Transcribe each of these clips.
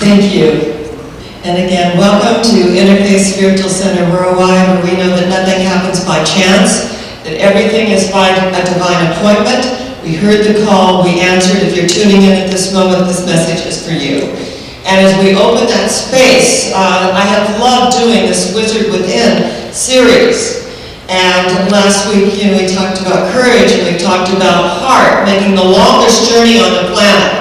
Thank you. And again, welcome to Interfaith Spiritual Center Worldwide, where we know that nothing happens by chance, that everything is by a divine appointment. We heard the call, we answered. If you're tuning in at this moment, this message is for you. And as we open that space, I have loved doing this Wizard Within series. And last week, we talked about courage, and we talked about heart, making the longest journey on the planet.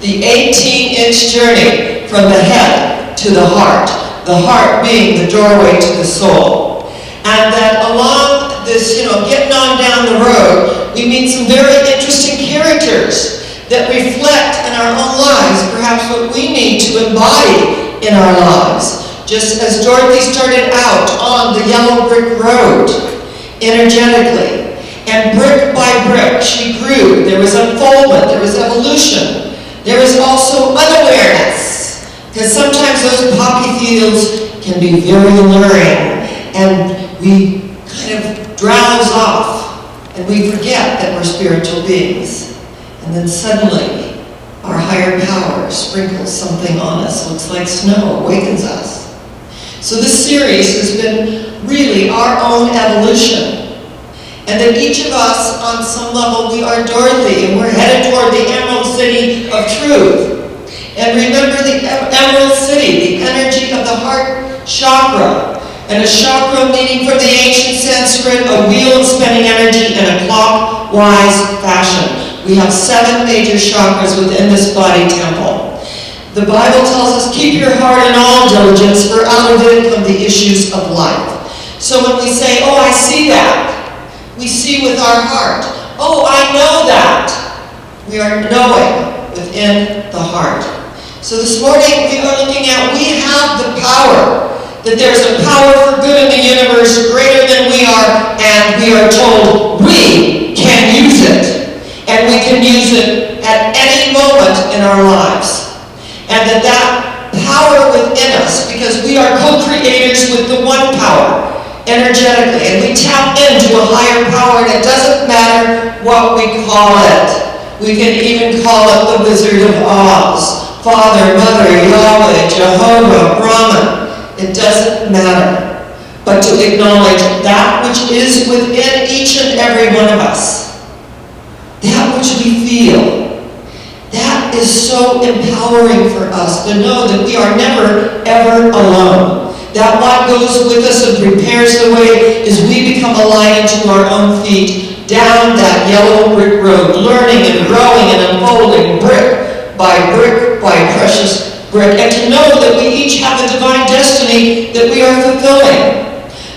The 18-inch journey from the head to the heart being the doorway to the soul. And that along this, getting on down the road, we meet some very interesting characters that reflect in our own lives perhaps what we need to embody in our lives. Just as Dorothy started out on the yellow brick road, energetically, and brick by brick she grew. There was unfoldment, there was evolution, there was also unawareness. Because sometimes those poppy fields can be very alluring, and we kind of drowse off, and we forget that we're spiritual beings. And then suddenly, our higher power sprinkles something on us, looks like snow, awakens us. So this series has been really our own evolution. And that each of us, on some level, we are Dorothy, and we're headed toward the Emerald City of Truth. And remember the Emerald City, the energy of the heart chakra. And a chakra meaning from the ancient Sanskrit, a wheel of spinning energy in a clockwise fashion. We have 7 major chakras within this body temple. The Bible tells us, keep your heart in all diligence, for out of it come the issues of life. So when we say, oh, I see that, we see with our heart. Oh, I know that. We are knowing within the heart. So this morning we are looking at, we have the power, that there's a power for good in the universe greater than we are, and we are told we can use it. And we can use it at any moment in our lives. And that power within us, because we are co-creators with the one power, energetically, and we tap into a higher power, and it doesn't matter what we call it. We can even call it the Wizard of Oz. Father, Mother, Yahweh, Jehovah, Brahman, it doesn't matter. But to acknowledge that which is within each and every one of us, that which we feel, that is so empowering for us to know that we are never, ever alone. That what goes with us and prepares the way is we become a light unto our own feet down that yellow brick road, learning and growing and unfolding brick by precious brick, and to know that we each have a divine destiny that we are fulfilling.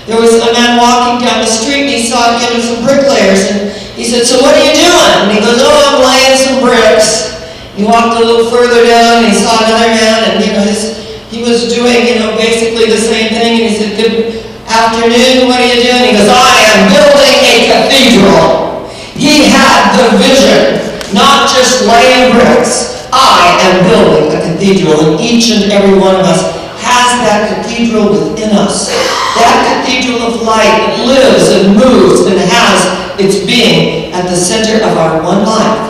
There was a man walking down the street, and he saw some bricklayers, and he said, so what are you doing? And he goes, oh, I'm laying some bricks. He walked a little further down, and he saw another man, and he was doing basically the same thing, and he said, good afternoon, what are you doing? He goes, I am building a cathedral. He had the vision, not just laying bricks. I am building a cathedral, and each and every one of us has that cathedral within us. That cathedral of light lives and moves and has its being at the center of our one life.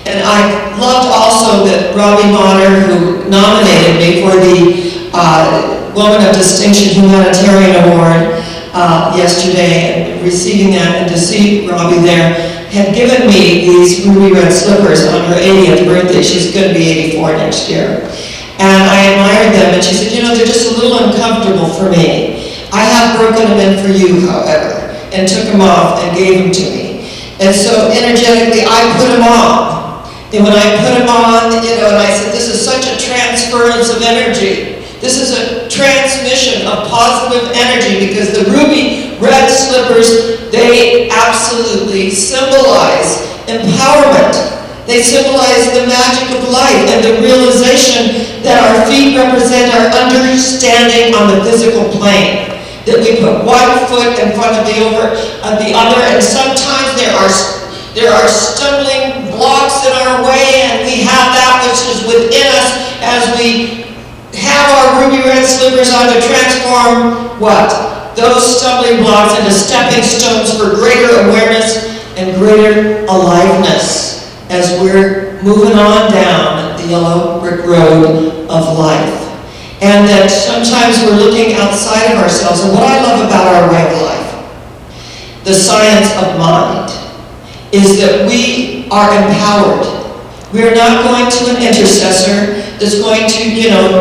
And I loved also that Robbie Bonner, who nominated me for the Woman of Distinction Humanitarian Award yesterday, and receiving that, and to see Robbie there, had given me these ruby red slippers on her 80th birthday. She's going to be 84 next year. And I admired them, and she said, they're just a little uncomfortable for me. I have broken them in for you, however, and took them off and gave them to me. And so energetically, I put them on. And when I put them on, and I said, this is such a transference of energy. This is a transmission of positive energy, because the ruby red slippers, they absolutely symbolize empowerment. They symbolize the magic of life and the realization that our feet represent our understanding on the physical plane. That we put one foot in front of the other, and sometimes there are stumbling blocks in our way, and we have that which is within us as we have our ruby red slippers on to transform what? Those stumbling blocks into stepping stones for greater awareness and greater aliveness as we're moving on down the yellow brick road of life. And that sometimes we're looking outside of ourselves. And what I love about our way of life, the science of mind, is that we are empowered. We are not going to an intercessor that's going to,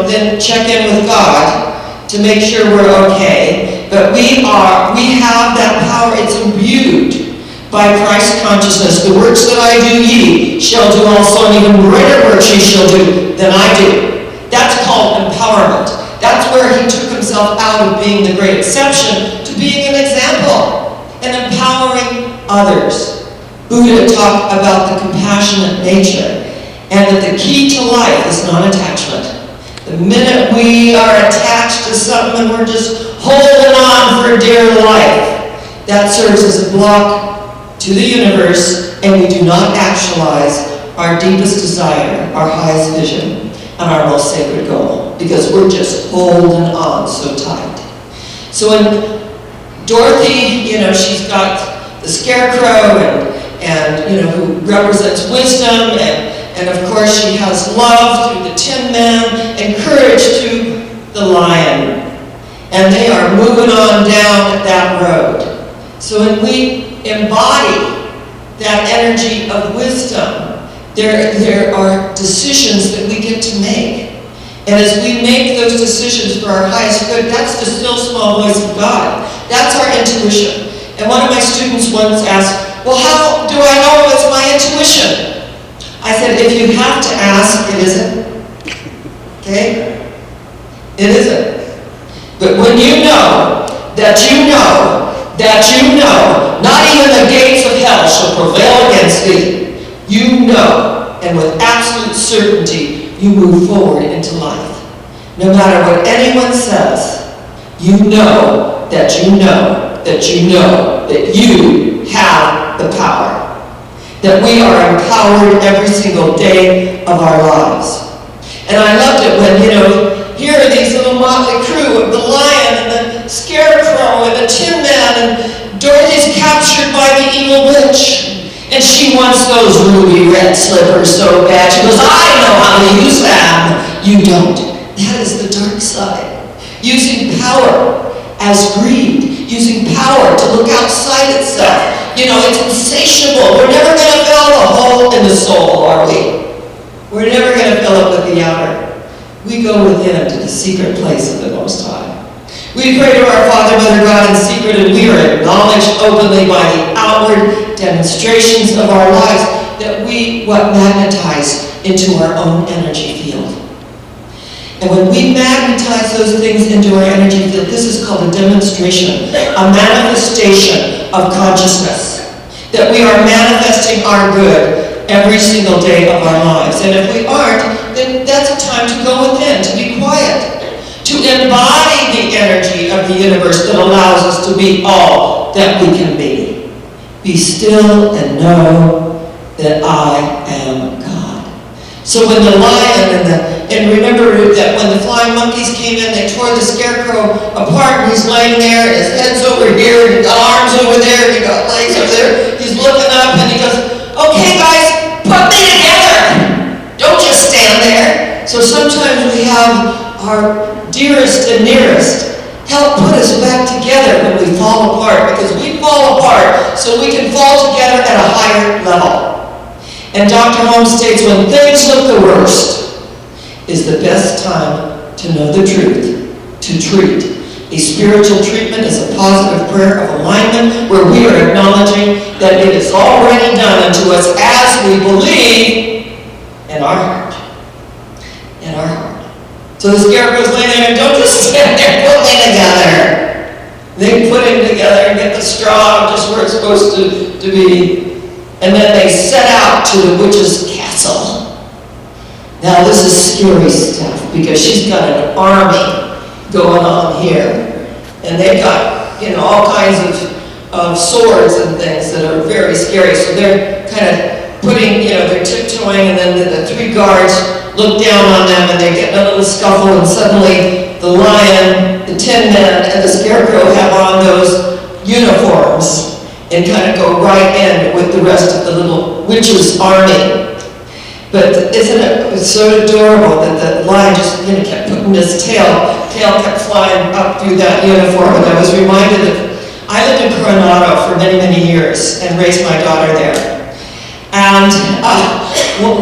then check in with God to make sure we're okay. But we have that power. It's imbued by Christ consciousness. The works that I do, ye shall do also, and even greater works ye shall do than I do. That's called empowerment. That's where he took himself out of being the great exception to being an example and empowering others. Buddha talked about the compassionate nature and that the key to life is non-attachment. The minute we are attached to something and we're just holding on for dear life, that serves as a block to the universe, and we do not actualize our deepest desire, our highest vision, and our most sacred goal, because we're just holding on so tight. So when Dorothy, she's got the scarecrow and who represents wisdom, and of course she has love through the Tin Man and courage through the lion. And they are moving on down that road. So when we embody that energy of wisdom, there are decisions that we get to make. And as we make those decisions for our highest good, that's the still small voice of God. That's our intuition. And one of my students once asked, well, how do I know it's my intuition? I said, if you have to ask, it isn't. Okay? It isn't. But when you know that you know that you know, not even the gates of hell shall prevail against thee, you know, and with absolute certainty, you move forward into life. No matter what anyone says, you know that you know that you know that you have the power. That we are empowered every single day of our lives. And I loved it when, here are these little motley crew of the lion and the scarecrow and the Tin Man, and Dorothy's captured by the evil witch. And she wants those ruby red slippers so bad. She goes, I know how to use them. You don't. That is the dark side. Using power as greed. Using power to look outside itself. It's insatiable. We're never going to fill the hole in the soul, are we? We're never going to fill it with the outer. We go within to the secret place of the Most High. We pray to our Father, Mother, God in secret, and we are acknowledged openly by the outward demonstrations of our lives that we magnetize into our own energy field. And when we magnetize those things into our energy field, this is called a demonstration, a manifestation of consciousness. That we are manifesting our good every single day of our lives. And if we aren't, then that's a time to go within, to be quiet. To embody the energy of the universe that allows us to be all that we can be. Be still and know that I am God. So when the lion and remember that when the flying monkeys came in, they tore the scarecrow apart, and he's laying there, and his head's over here, and he's got arms over there, and he's got legs over there. He's looking up, and he goes, okay guys, put me together. Don't just stand there. So sometimes we have our dearest and nearest help put us back together when we fall apart, because we fall apart so we can fall together at a higher level. And Dr. Holmes states, when things look the worst is the best time to know the truth, to treat. A spiritual treatment is a positive prayer of alignment where we are acknowledging that it is already done unto us as we believe in our heart. In our heart. So the scarecrow's laying there, and don't just stand there, put me together. They put him together and get the straw just where it's supposed to be. And then they set out to the witch's castle. Now this is scary stuff, because she's got an army going on here. And they've got, all kinds of swords and things that are very scary. So they're kind of putting, they're tiptoeing, and then the three guards look down on them, and they get in a little scuffle, and suddenly the lion, the Tin Man, and the scarecrow have on those uniforms and kind of go right in with the rest of the little witches' army. But isn't it so adorable that the lion just kept putting his tail kept flying up through that uniform, and I was reminded of, I lived in Coronado for many, many years and raised my daughter there. And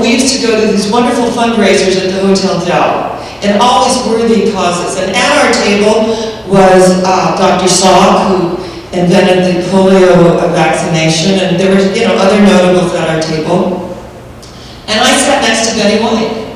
we used to go to these wonderful fundraisers at the Hotel Del, and always worthy causes. And at our table was Dr. Salk, who invented the polio vaccination, and there were other notables at our table. And I sat next to Betty White,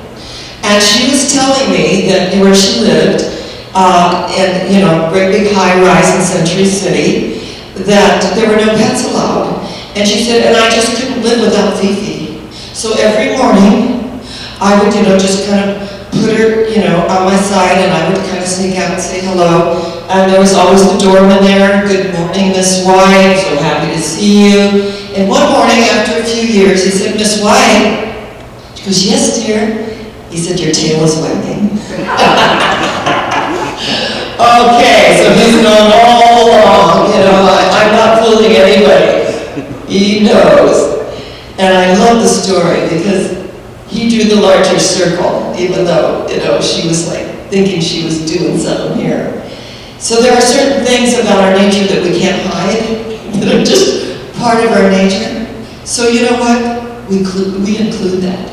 and she was telling me that where she lived, in great big high-rise in Century City, that there were no pets allowed. And she said, and I just couldn't live without Fifi. So every morning, I would, just kind of put her, on my side, and I would kind of sneak out and say hello. And there was always the doorman there. Good morning, Miss White. So happy to see you. And one morning, after a few years, he said, Miss White. She goes, yes, dear. He said, your tail is wagging. Okay, so he's known all along. I'm not fooling anybody. He knows. And I love the story because he drew the larger circle, even though, she was like thinking she was doing something here. So there are certain things about our nature that we can't hide, that are just part of our nature. So you know what? We include that.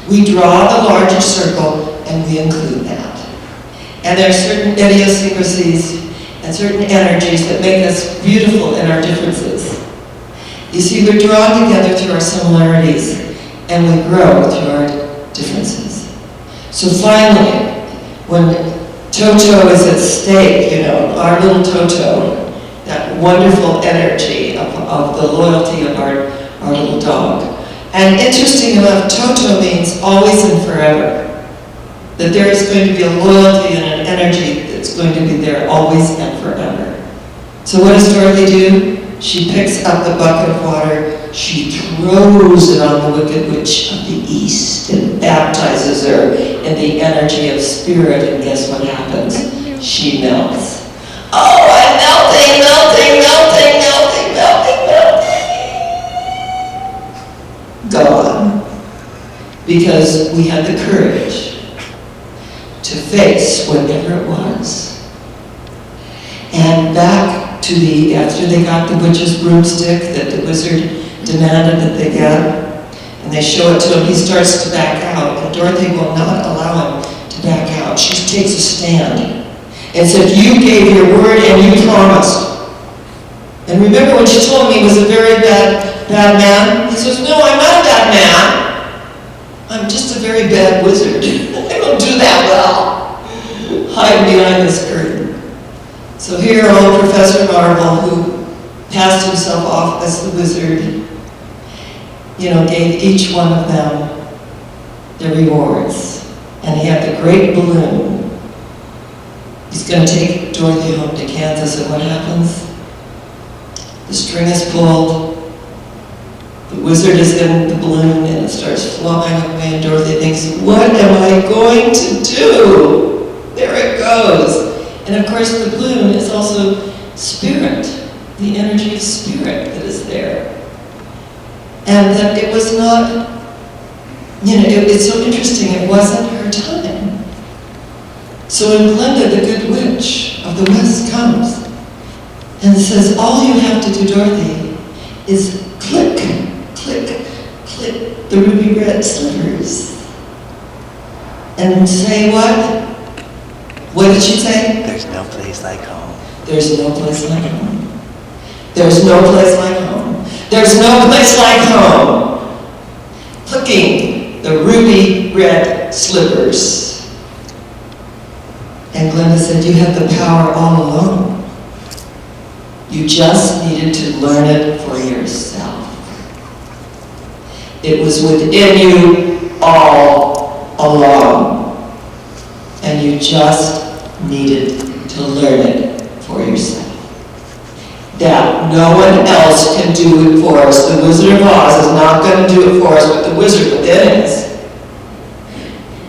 We draw the larger circle and we include that. And there are certain idiosyncrasies and certain energies that make us beautiful in our differences. You see, we're drawn together through our similarities, and we grow through our differences. So finally, when Toto is at stake, our little Toto, that wonderful energy of the loyalty of our little dog. And interesting enough, Toto means always and forever. That there is going to be a loyalty and an energy that's going to be there always and forever. So what does Dorothy do? She picks up the bucket of water, she throws it on the Wicked Witch of the East and baptizes her in the energy of spirit, and guess what happens? She melts. Oh, I'm melting, melting, melting, melting, melting, melting. Gone. Because we had the courage to face whatever it was. And back to after they got the witch's broomstick that the wizard demanded that they get, and they show it to him, he starts to back out, and Dorothy will not allow him to back out. She takes a stand and said, you gave your word and you promised. And remember when she told him he was a very bad man? He says, no, I'm not a bad man. I'm just a very bad wizard. I don't do that well. Hide behind this curtain. So here, old Professor Marvel, who passed himself off as the wizard, gave each one of them their rewards. And he had the great balloon. He's going to take Dorothy home to Kansas, and what happens? The string is pulled, the wizard is in the balloon, and it starts flying away, and Dorothy thinks, what am I going to do? There it goes. And of course, the balloon is also spirit, the energy of spirit that is there. And that it was not, it's so interesting, it wasn't her time. So when Glinda, the good witch of the West, comes and says, all you have to do, Dorothy, is click, click, click the ruby red slippers. And say what? What did she say? There's no place like home. There's no place like home. There's no place like home. There's no place like home. Clicking the ruby red slippers. And Glinda said, you had the power all along. You just needed to learn it for yourself. It was within you all along. And you just needed to learn it for yourself. That no one else can do it for us. The Wizard of Oz is not going to do it for us, but the wizard within us,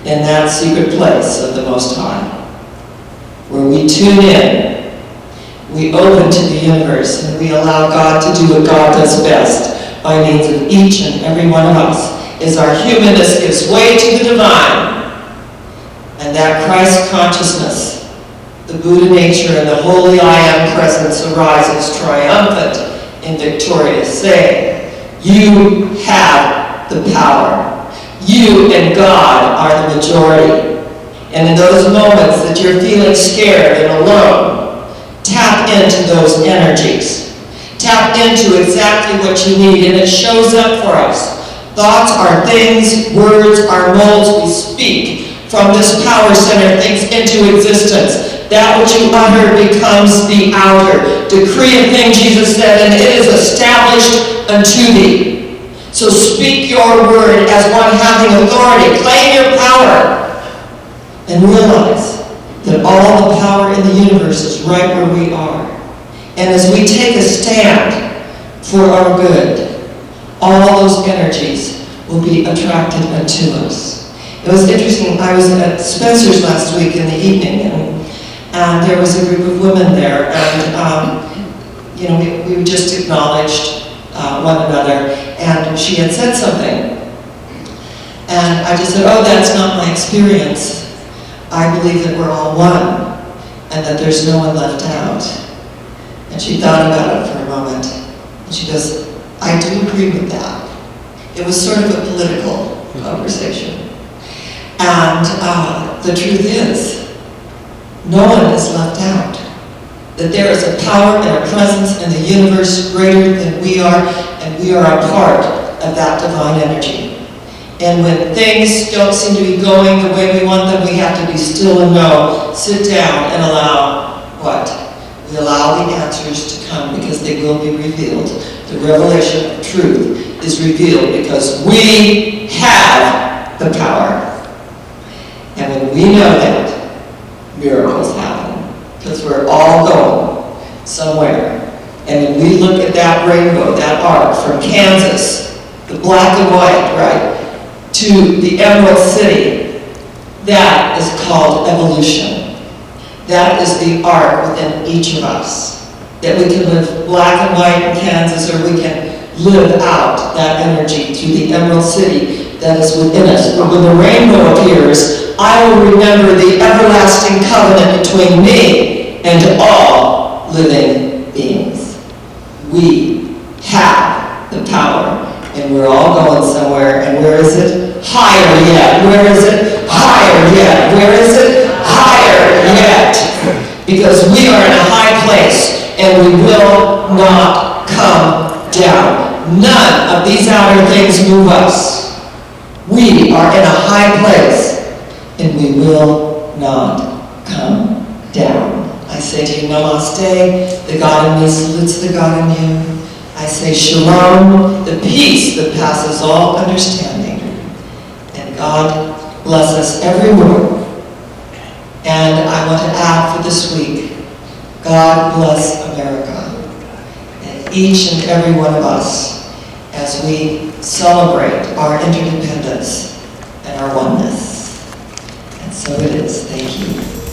in that secret place of the Most High, where we tune in, we open to the universe, and we allow God to do what God does best by means of each and every one of us. is our humanness gives way to the divine, and that Christ consciousness, the Buddha nature, and the holy I Am presence arises triumphant and victorious, saying, you have the power. You and God are the majority. And in those moments that you're feeling scared and alone, tap into those energies. Tap into exactly what you need, and it shows up for us. Thoughts are things, words are molds we speak from this power center, things into existence. That which you utter becomes the outer. Decree a thing, Jesus said, and it is established unto thee. So speak your word as one having authority. Claim your power. And realize that all the power in the universe is right where we are. And as we take a stand for our good, all those energies will be attracted unto us. It was interesting, I was at Spencer's last week in the evening, and there was a group of women there, and we just acknowledged one another, and she had said something. And I just said, oh, that's not my experience. I believe that we're all one, and that there's no one left out. And she thought about it for a moment, and she goes, I do agree with that. It was sort of a political conversation. And the truth is, no one is left out. That there is a power and a presence in the universe greater than we are, and we are a part of that divine energy. And when things don't seem to be going the way we want them, we have to be still and know, sit down and allow what? We allow the answers to come because they will be revealed. The revelation of truth is revealed because we have the power. And when we know that, miracles happen because we're all going somewhere. And when we look at that rainbow, that arc from Kansas, the black and white, right, to the Emerald City, that is called evolution. That is the arc within each of us. That we can live black and white in Kansas, or we can live out that energy through the Emerald City that is within us. But when the rainbow appears, I will remember the everlasting covenant between me and all living beings. We have the power. And we're all going somewhere, and where is it? Higher yet. Where is it? Higher yet. Where is it? Higher yet. Because we are in a high place, and we will not come down. None of these outer things move us. We are in a high place, and we will not come down. I say to you, Namaste. The God in me salutes the God in you. I say Shalom, the peace that passes all understanding. And God bless us everyone. And I want to add for this week, God bless America. And each and every one of us as we celebrate our interdependence and our oneness. And so it is. Thank you.